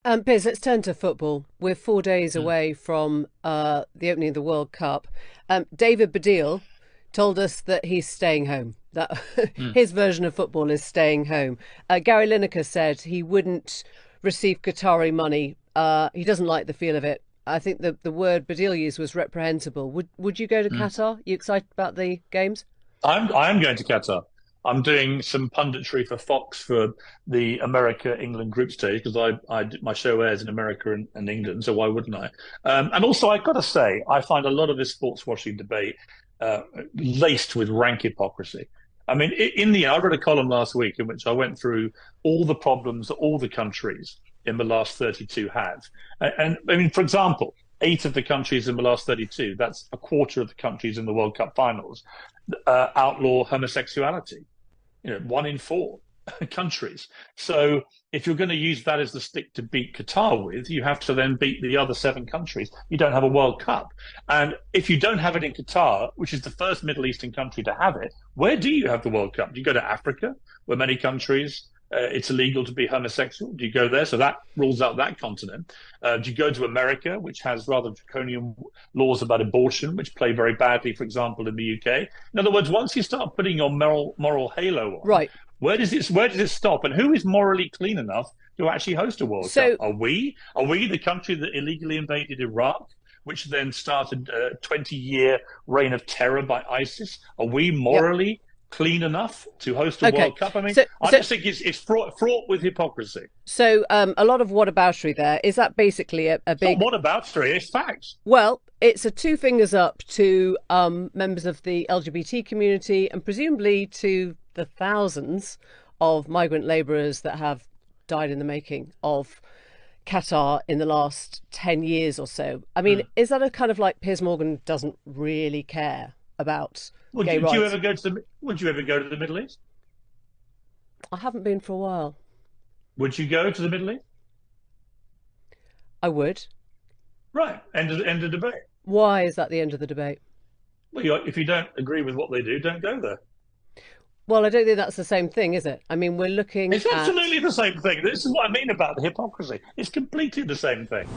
Piers, let's turn to football. We're 4 days away from the opening of the World Cup. David Baddiel told us that he's staying home. That Mm. his version of football is staying home. Gary Lineker said he wouldn't receive Qatari money. He doesn't like the feel of it. I think the word Baddiel used was reprehensible. Would you go to Mm. Qatar? You excited about the games? I'm going to Qatar. I'm doing some punditry for Fox for the America England group stage because my show airs in America and England, so why wouldn't I? And also, I've got to say, I find a lot of this sports washing debate uh, laced with rank hypocrisy. I mean, in the end, I read a column last week in which I went through all the problems that all the countries in the last 32 have. And I mean, for example, eight of the countries in the last 32, that's a quarter of the countries in the World Cup finals, outlaw homosexuality. You know, one in four countries. So if you're going to use that as the stick to beat Qatar with, you have to then beat the other seven countries. You don't have a World Cup. And if you don't have it in Qatar, which is the first Middle Eastern country to have it, where do you have the World Cup? Do you go to Africa, where many countries it's illegal to be homosexual? Do you go there? So that rules out that continent. Do you go to America, which has rather draconian laws about abortion, which play very badly, for example, in the UK? In other words, once you start putting your moral halo on, Right. where does it stop? And who is morally clean enough to actually host a World Cup? So Are we? Are we the country that illegally invaded Iraq, which then started a 20-year reign of terror by ISIS? Are we yeah. morally clean enough to host a Okay. World Cup? I mean, So I so just think it's fraught with hypocrisy. a lot of whataboutery there. Is that basically a It's not big? what about three, it's facts. Well, it's a two fingers up to members of the LGBT community and presumably to the thousands of migrant labourers that have died in the making of Qatar in the last 10 years or so. I mean, Mm. is that a kind of like Piers Morgan doesn't really care about Would gay you, do you rights? ever go to the Would you ever go to the Middle East? I haven't been for a while. Would you go to the Middle East? I would. Right. End of debate. Why is that the end of the debate? Well, if you don't agree with what they do, don't go there. Well, I don't think that's the same thing, is it? I mean, we're looking It's at absolutely the same thing. This is what I mean about the hypocrisy. It's completely the same thing.